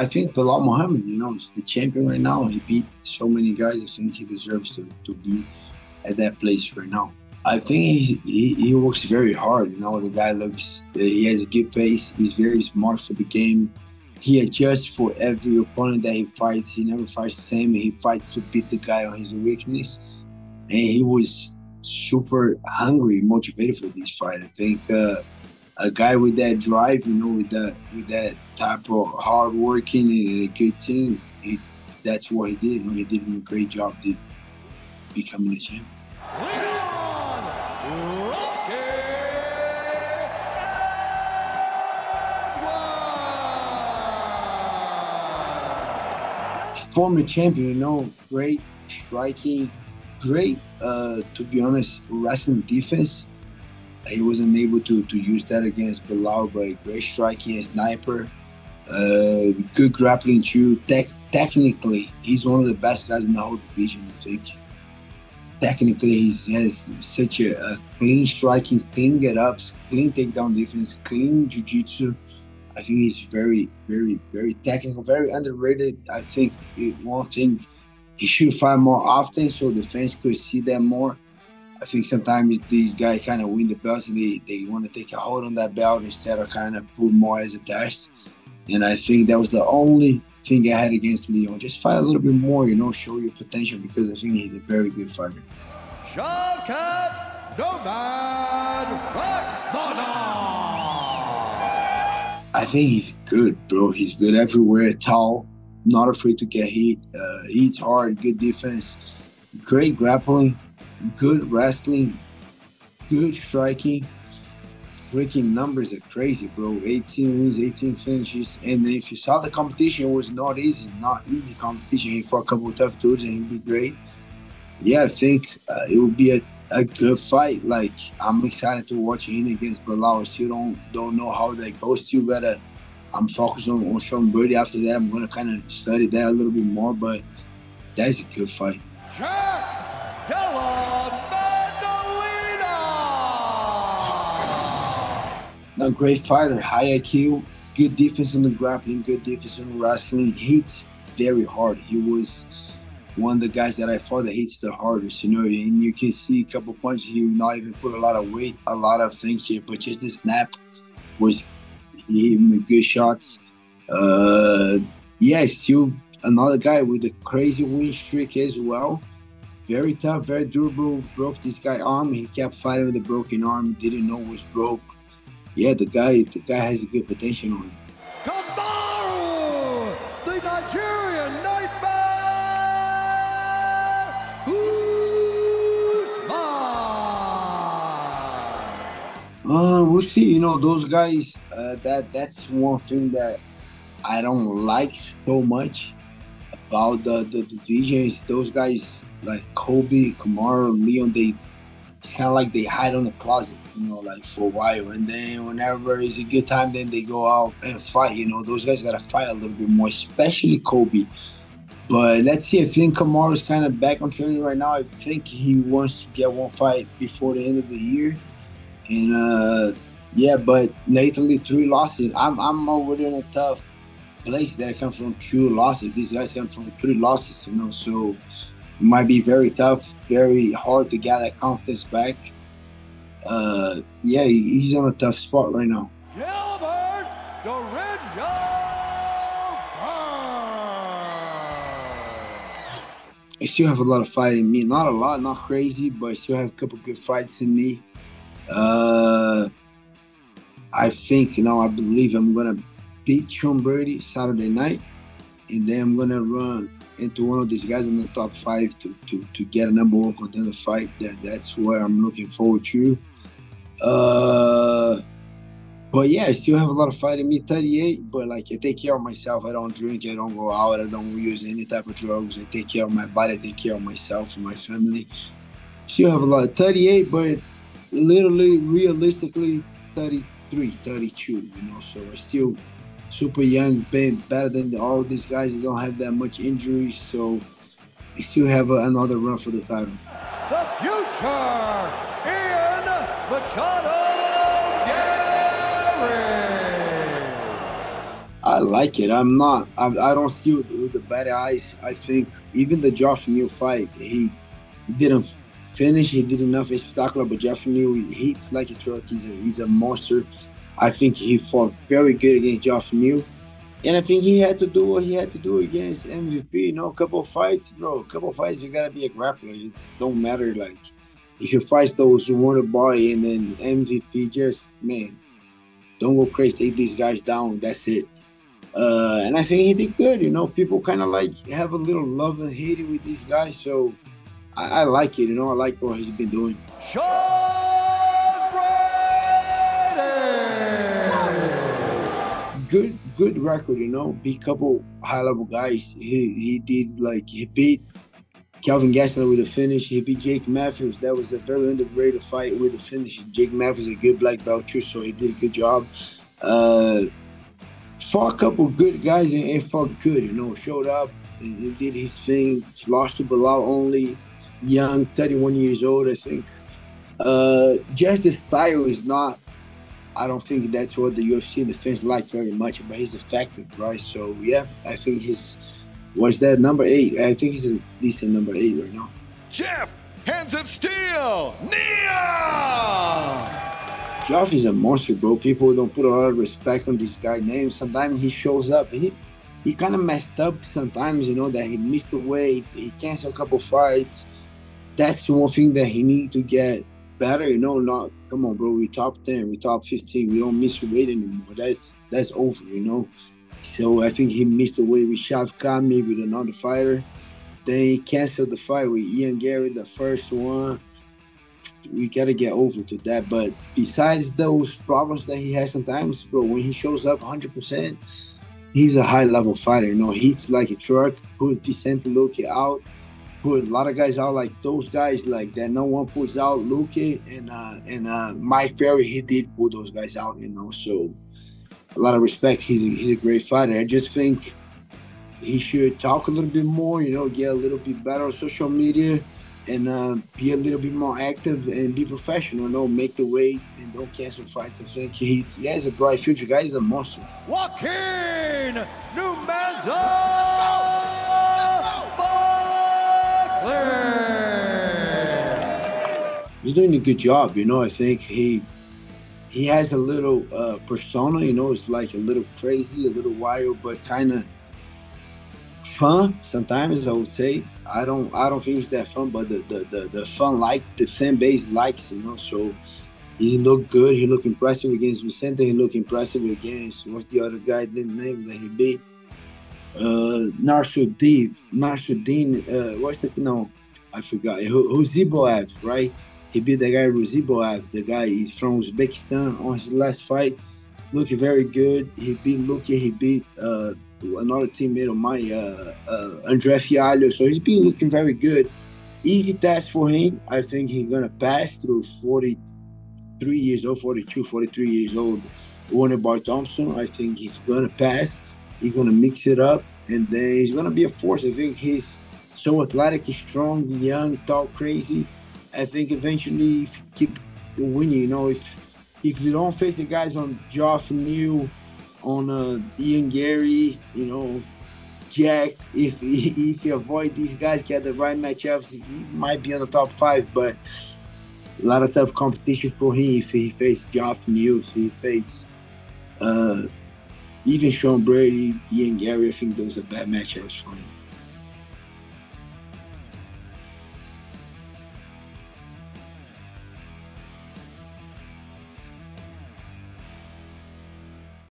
I think Belal Muhammad, is the champion right now. He beat so many guys. I think he deserves to be at that place right now. I think he works very hard. The guy looks, he has a good pace. He's very smart for the game. He adjusts for every opponent that he fights. He never fights the same. He fights to beat the guy on his weakness. And he was super hungry, motivated for this fight. I think a guy with that drive, with that type of hard working and a good team, that's what he did. He did a great job becoming a champion. Former champion, great striking, great, to be honest, wrestling defense. He wasn't able to use that against Belal, but great striking and sniper. Good grappling too. Technically, he's one of the best guys in the whole division, I think. Technically, he has such a clean striking, clean get-ups, clean takedown defense, clean jiu-jitsu. I think he's very, very, very technical, very underrated. I think one thing, he should fight more often so the fans could see that more. I think sometimes these guys kind of win the belts and they want to take a hold on that belt instead of kind of put more as a test. And I think that was the only thing I had against Leon. Just fight a little bit more, show your potential, because I think he's a very good fighter. Shavkat Rakhmonov. I think he's good, bro. He's good everywhere, tall, not afraid to get hit. Hits hard, good defense, great grappling, good wrestling, good striking. Breaking numbers are crazy, bro. 18 wins, 18 finishes. And if you saw the competition, it was not easy competition. He fought a couple of tough dudes and he did great. Yeah, I think it will be a good fight. Like, I'm excited to watch him against Belal. I still don't know how that goes. Still gotta, I'm focused on Sean Brady. After that, I'm gonna kind of study that a little bit more, but that's a good fight. Della, Maddalena. A great fighter, high IQ, good defense on the grappling, good defense on the wrestling. Hits very hard. He was one of the guys that I fought that hits the hardest, and you can see a couple punches. He would not even put a lot of weight, a lot of things here, but just the snap was him good shots. Still another guy with a crazy win streak as well. Very tough, very durable. Broke this guy's arm. He kept fighting with a broken arm. He didn't know it was broke. Yeah, the guy has a good potential on him. Kamaru, the Nigerian nightmare, Usman. We'll see. Those guys. That's one thing that I don't like so much about the division. Is those guys like Kobe, Kamaru, Leon. It's kind of like they hide on the closet, like for a while. And then whenever it's a good time, then they go out and fight. Those guys got to fight a little bit more, especially Kobe. But let's see. I think Kamaru's kind of back on training right now. I think he wants to get one fight before the end of the year. And, but lately 3 losses. I'm already in a tough place that I come from 2 losses. These guys come from 3 losses, so it might be very tough, very hard to get that confidence back. He's on a tough spot right now. Gilbert Durinho. I still have a lot of fight in me. Not a lot, not crazy, but I still have a couple good fights in me. I think, I believe I'm going to beat Sean Brady Saturday night. And then I'm going to run into one of these guys in the top 5 to get a number 1 contender fight. That's what I'm looking forward to. But yeah, I still have a lot of fight in me. 38, but like, I take care of myself. I don't drink, I don't go out, I don't use any type of drugs. I take care of my body, I take care of myself and my family. Still have a lot of 38, but literally, realistically, 33, 32, so I still super young, better than all these guys. They don't have that much injury, so I still have another run for the title. The future, Machado Garry. I like it. I don't see it with the bad eyes. I think even the Geoff Neal fight, he didn't finish. He did nothing spectacular, but Geoff Neal, he hits like a truck. He's a monster. I think he fought very good against Geoff Neal. And I think he had to do what he had to do against MVP. You know, a couple of fights, bro. A couple of fights, you gotta be a grappler. It don't matter. Like, if you fight those Wonder Boy and then MVP, just, man, don't go crazy. Take these guys down. That's it. And I think he did good. You know, people kind of like have a little love and hate it with these guys. So I like it. You know, I like what he's been doing. Sean Brady! Good record. You know, beat couple high level guys. He beat Kelvin Gastelum with a finish. He beat Jake Matthews. That was a very underrated fight with a finish. Jake Matthews is a good black belt too, so he did a good job. Fought a couple good guys and fought good, you know, showed up and did his thing. Lost to Belal only, young, 31 years old, I think. Just the style is not, I don't think that's what the UFC and the fans like very much, but he's effective, right? So, yeah, I think was that number 8? I think he's a decent number 8 right now. Geoff, hands of steel, Neal! Geoff is a monster, bro. People don't put a lot of respect on this guy's name. Sometimes he shows up. He kind of messed up sometimes, you know, that he missed the weight. He canceled a couple fights. That's one thing that he needs to get better, you know. Not, come on, bro. We top 10, we top 15. We don't miss weight anymore. That's over, you know. So I think he missed the weight with Shavkat, maybe with another fighter. Then he canceled the fight with Ian Gary, the first one. We got to get over to that. But besides those problems that he has sometimes, bro, when he shows up 100%, he's a high-level fighter. You know, hits like a truck, put Vicente Luque out, put a lot of guys out, like those guys like that no one puts out. Luque and Mike Perry, he did put those guys out, you know. So a lot of respect. He's a great fighter. I just think he should talk a little bit more, you know, get a little bit better on social media, and be a little bit more active and be professional, you know, make the weight and don't cancel fights. I think he has a bright future. Guy is a monster. Joaquin Buckley! He's doing a good job, you know. I think he has a little persona, you know. It's like a little crazy, a little wild, but kind of fun sometimes, I would say. I don't think it's that fun, but the fun, like the fan base likes, you know. So he looked good. He looked impressive against Vicente. He looked impressive against, what's the other guy name that he beat? Nasruddin. I forgot. Huziboev, right? He beat the guy Ruziboev. The guy is from Uzbekistan on his last fight. Looking very good. He beat Luque. He beat another teammate of mine, André Fialho. So he's been looking very good. Easy task for him. I think he's going to pass through 43 years old, 43 years old, Warner Bar Thompson. I think he's going to pass. He's going to mix it up, and then he's going to be a force. I think he's so athletic, he's strong, young, talk crazy. I think eventually, if you keep winning, you know, if you don't face the guys on Geoff Neal, on Ian Gary, you know, Jack, if you avoid these guys, get the right matchups, he might be on the top 5, but a lot of tough competition for him if he faces Geoff Neal, if he faces even Sean Brady, Ian Gary. I think those are bad matchups for him.